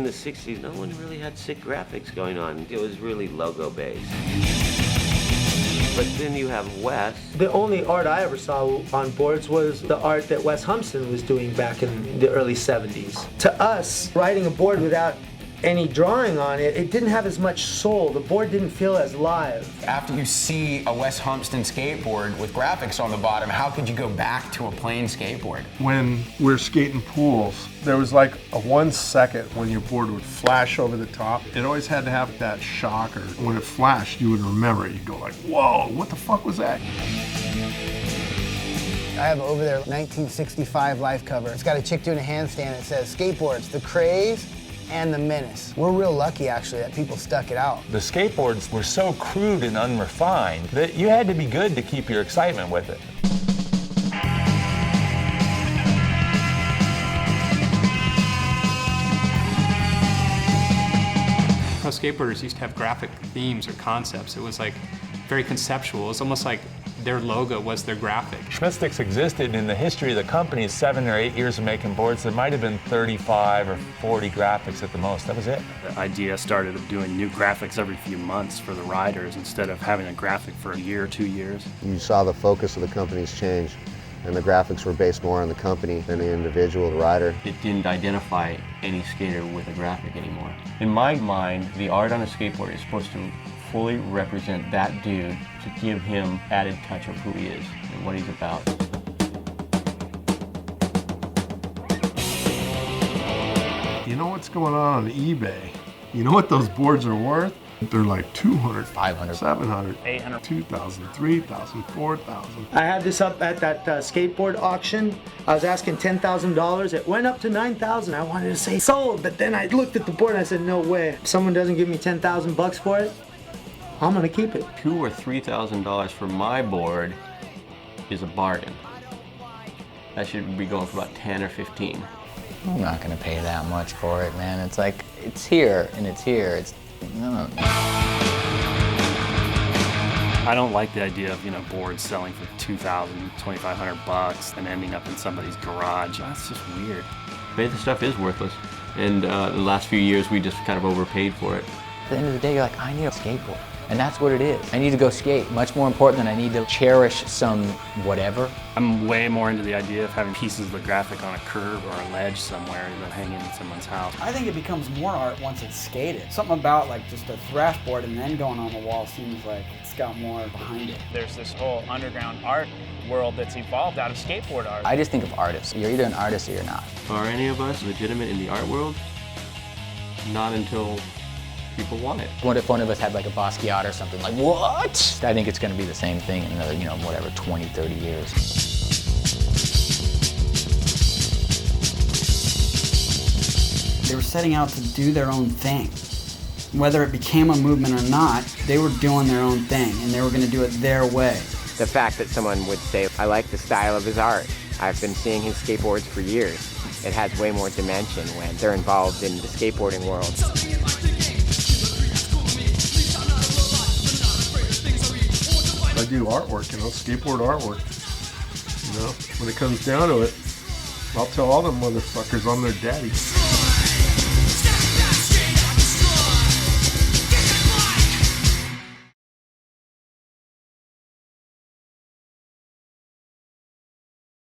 the 60s, no one really had sick graphics going on. It was really logo-based. But then you have Wes. The only art I ever saw on boards was the art that Wes Humpson was doing back in the early 70s. To us, writing a board without any drawing on it, it didn't have as much soul. The board didn't feel as live. After you see a Wes Humpson skateboard with graphics on the bottom, how could you go back to a plain skateboard? When we're skating pools, there was like a 1 second when your board would flash over the top. It always had to have that shocker. When it flashed, you would remember it. You'd go like, whoa, what the fuck was that? I have over there 1965 life cover. It's got a chick doing a handstand. It says, skateboards, the craze and the menace. We're real lucky, actually, that people stuck it out. The skateboards were so crude and unrefined that you had to be good to keep your excitement with it. Pro skateboarders used to have graphic themes or concepts. It was like very conceptual. It was almost like their logo was their graphic. Schmidt Sticks existed in the history of the company 7 or 8 years of making boards. There might have been 35 or 40 graphics at the most. That was it. The idea started of doing new graphics every few months for the riders instead of having a graphic for a year or 2 years. You saw the focus of the company's change, and the graphics were based more on the company than the individual, the rider. It didn't identify any skater with a graphic anymore. In my mind, the art on a skateboard is supposed to fully represent that dude, to give him added touch of who he is and what he's about. You know what's going on eBay? You know what those boards are worth? They're like 200, 500, 700, 800, 2,000, 3,000, 4,000. I had this up at that skateboard auction. I was asking $10,000. It went up to $9,000. I wanted to say sold, but then I looked at the board and I said, no way. If someone doesn't give me 10,000 bucks for it, I'm gonna keep it. $2,000 or $3,000 for my board is a bargain. That should be going for about 10 or 15. I'm not gonna pay that much for it, man. It's like, it's here and it's here. It's, no. I don't like the idea of, boards selling for $2,000, $2,500 bucks and ending up in somebody's garage. That's just weird. Maybe the stuff is worthless. And the last few years we just kind of overpaid for it. At the end of the day, you're like, I need a skateboard. And that's what it is. I need to go skate. Much more important than I need to cherish some whatever. I'm way more into the idea of having pieces of the graphic on a curb or a ledge somewhere than hanging in someone's house. I think it becomes more art once it's skated. Something about like just a thrash board and then going on the wall seems like it's got more behind it. There's this whole underground art world that's evolved out of skateboard art. I just think of artists. You're either an artist or you're not. Are any of us legitimate in the art world? Not until people want it. What if one of us had like a Basquiat or something? Like, what? I think it's going to be the same thing in another, whatever, 20, 30 years. They were setting out to do their own thing. Whether it became a movement or not, they were doing their own thing, and they were going to do it their way. The fact that someone would say, I like the style of his art. I've been seeing his skateboards for years. It has way more dimension when they're involved in the skateboarding world. I do artwork, skateboard artwork. When it comes down to it, I'll tell all them motherfuckers I'm their daddy.